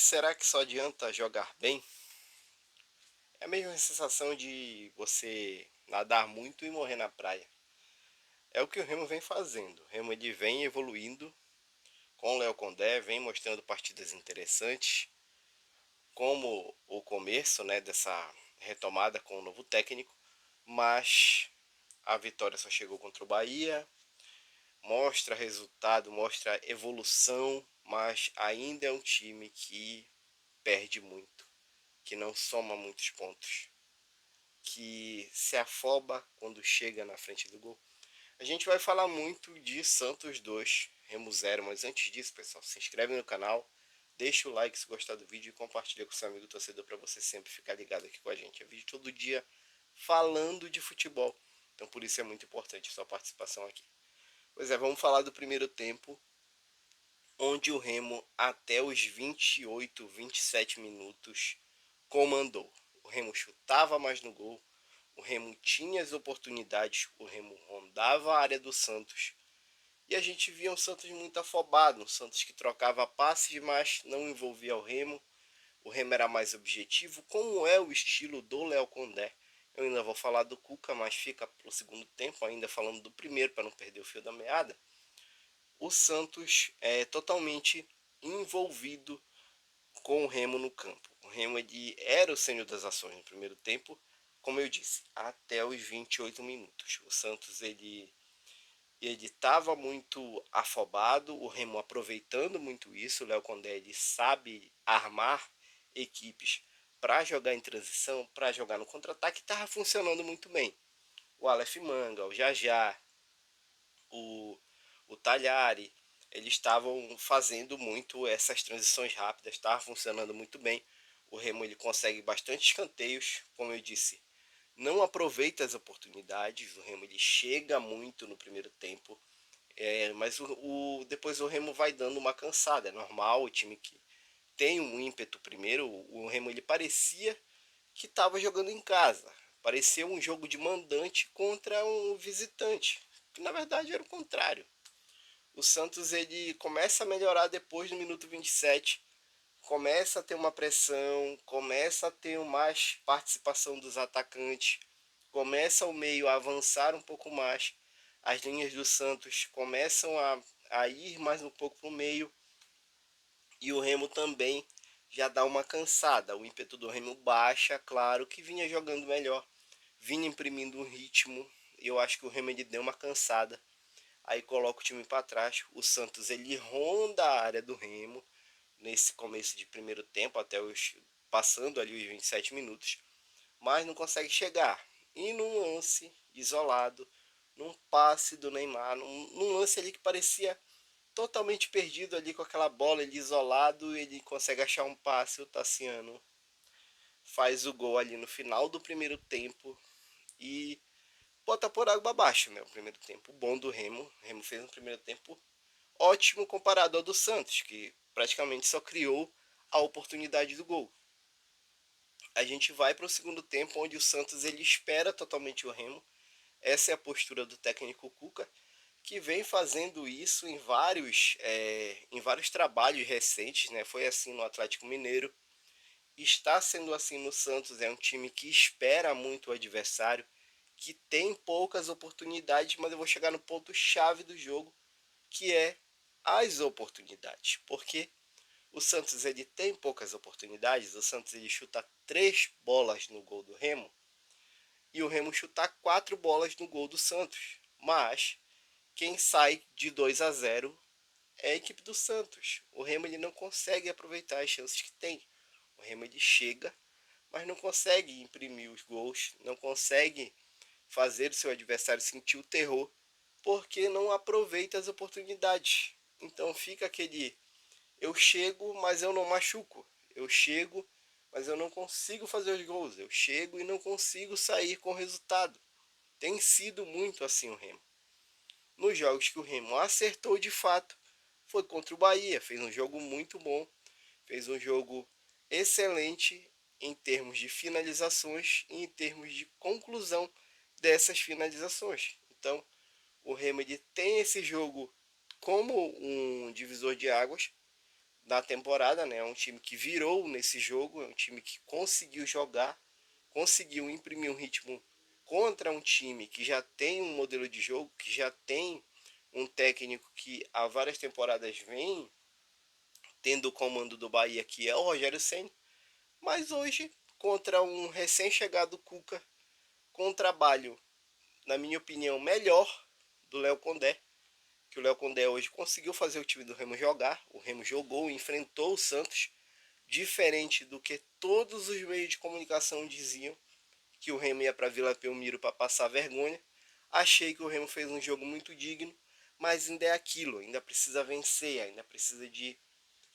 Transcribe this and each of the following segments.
Será que só adianta jogar bem? É a mesma sensação de você nadar muito e morrer na praia. É o que o Remo vem fazendo. O Remo ele vem evoluindo com o Léo Condé, vem mostrando partidas interessantes, como o começo, dessa retomada com o novo técnico, mas a vitória só chegou contra o Bahia, mostra resultado, mostra evolução, mas ainda é um time que perde muito, que não soma muitos pontos, que se afoba quando chega na frente do gol. A gente vai falar muito de Santos 2, Remo 0, mas antes disso, pessoal, se inscreve no canal, deixa o like se gostar do vídeo e compartilha com seu amigo torcedor para você sempre ficar ligado aqui com a gente. É vídeo todo dia falando de futebol, então por isso é muito importante a sua participação aqui. Pois é, vamos falar do primeiro tempo, onde o Remo até os 28, 27 minutos comandou. O Remo chutava mais no gol, o Remo tinha as oportunidades, o Remo rondava a área do Santos. E a gente via um Santos muito afobado, um Santos que trocava passes, mas não envolvia o Remo. O Remo era mais objetivo, como é o estilo do Léo Condé. Eu ainda vou falar do Cuca, mas fica para o segundo tempo, ainda falando do primeiro, para não perder o fio da meada. O Santos é totalmente envolvido com o Remo no campo. O Remo ele era o senhor das ações no primeiro tempo, como eu disse, até os 28 minutos. O Santos ele estava muito afobado, o Remo aproveitando muito isso. O Léo Condé ele sabe armar equipes para jogar em transição, para jogar no contra-ataque, estava funcionando muito bem. O Aleph Manga, o Jajá, o, o Talhari, eles estavam fazendo muito essas transições rápidas, estava funcionando muito bem. O Remo ele consegue bastante escanteios, como eu disse, não aproveita as oportunidades. O Remo ele chega muito no primeiro tempo, mas depois o Remo vai dando uma cansada. É normal, o time que tem um ímpeto primeiro. O Remo ele parecia que estava jogando em casa, parecia um jogo de mandante contra um visitante, que na verdade era o contrário. O Santos ele começa a melhorar depois do minuto 27, começa a ter uma pressão, começa a ter mais participação dos atacantes, começa o meio a avançar um pouco mais, as linhas do Santos começam a ir mais um pouco para o meio, e o Remo também já dá uma cansada. O ímpeto do Remo baixa, claro que vinha jogando melhor, vinha imprimindo um ritmo. Eu acho que o Remo ele deu uma cansada, aí coloca o time para trás. O Santos ele ronda a área do Remo nesse começo de primeiro tempo, até os passando ali os 27 minutos, mas não consegue chegar. E num lance isolado, num passe do Neymar, num lance ali que parecia totalmente perdido ali com aquela bola, ele isolado, ele consegue achar um passe. O Tassiano faz o gol ali no final do primeiro tempo e bota por água abaixo, né? O primeiro tempo bom do Remo. O Remo fez um primeiro tempo ótimo comparado ao do Santos, que praticamente só criou a oportunidade do gol. A gente vai para o segundo tempo, onde o Santos ele espera totalmente o Remo. Essa é a postura do técnico Cuca, que vem fazendo isso em vários trabalhos recentes, né? Foi assim no Atlético Mineiro, está sendo assim no Santos. É um time que espera muito o adversário, que tem poucas oportunidades, mas eu vou chegar no ponto chave do jogo, que é as oportunidades. Porque o Santos ele tem poucas oportunidades. O Santos ele chuta 3 bolas no gol do Remo e o Remo chuta 4 bolas no gol do Santos. Mas quem sai de 2-0 é a equipe do Santos. O Remo ele não consegue aproveitar as chances que tem. O Remo ele chega, mas não consegue imprimir os gols, não consegue fazer o seu adversário sentir o terror, porque não aproveita as oportunidades. Então fica aquele: eu chego, mas eu não machuco. Eu chego, mas eu não consigo fazer os gols. Eu chego e não consigo sair com o resultado. Tem sido muito assim o Remo. Nos jogos que o Remo acertou de fato, foi contra o Bahia. Fez um jogo muito bom, fez um jogo excelente em termos de finalizações e em termos de conclusão dessas finalizações. Então, o Remo tem esse jogo como um divisor de águas, na temporada, né? É um time que virou nesse jogo, é um time que conseguiu jogar, conseguiu imprimir um ritmo contra um time que já tem um modelo de jogo, que já tem um técnico que há várias temporadas vem tendo o comando do Bahia, que é o Rogério Ceni, mas hoje contra um recém-chegado Cuca, com um trabalho, na minha opinião, melhor do Léo Condé, que o Léo Condé hoje conseguiu fazer o time do Remo jogar, o Remo jogou, enfrentou o Santos, diferente do que todos os meios de comunicação diziam, que o Remo ia para Vila Belmiro para passar vergonha. Achei que o Remo fez um jogo muito digno, mas ainda é aquilo, ainda precisa vencer, ainda precisa de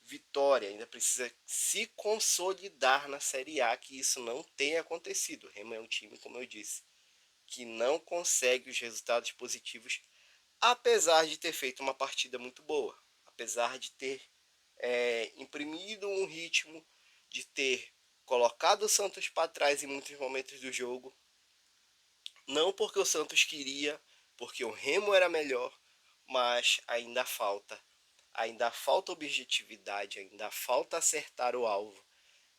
vitória, ainda precisa se consolidar na Série A, que isso não tem acontecido. O Remo é um time, como eu disse, que não consegue os resultados positivos, apesar de ter feito uma partida muito boa, apesar de ter imprimido um ritmo, de ter colocado o Santos para trás em muitos momentos do jogo, não porque o Santos queria, porque o Remo era melhor, mas ainda falta objetividade, ainda falta acertar o alvo,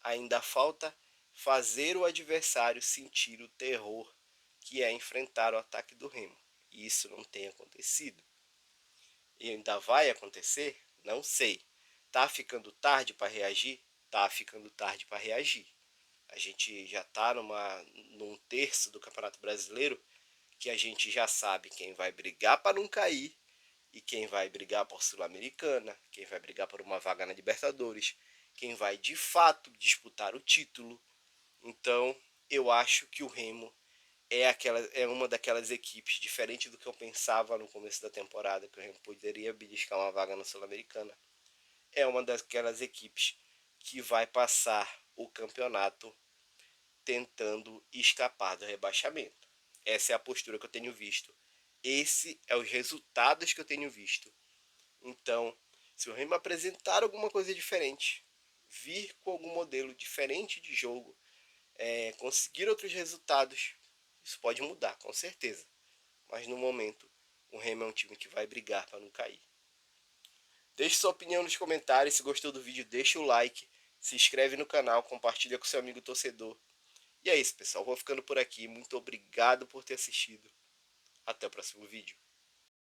ainda falta fazer o adversário sentir o terror que é enfrentar o ataque do Remo. E isso não tem acontecido. E ainda vai acontecer? Não sei. Tá ficando tarde para reagir? Tá ficando tarde para reagir. A gente já tá num terço do Campeonato Brasileiro que a gente já sabe quem vai brigar para não cair e quem vai brigar por Sul-Americana, quem vai brigar por uma vaga na Libertadores, quem vai de fato disputar o título. Então, eu acho que o Remo é uma daquelas equipes, diferente do que eu pensava no começo da temporada, que o Remo poderia beliscar uma vaga na Sul-Americana. É uma daquelas equipes que vai passar o campeonato tentando escapar do rebaixamento. Essa é a postura que eu tenho visto. Esse é os resultados que eu tenho visto. Então, se o Remo apresentar alguma coisa diferente, vir com algum modelo diferente de jogo, conseguir outros resultados, isso pode mudar, com certeza. Mas no momento, o Remo é um time que vai brigar para não cair. Deixe sua opinião nos comentários. Se gostou do vídeo, deixa o like. Se inscreve no canal, compartilha com seu amigo torcedor. E é isso, pessoal. Vou ficando por aqui. Muito obrigado por ter assistido. Até o próximo vídeo.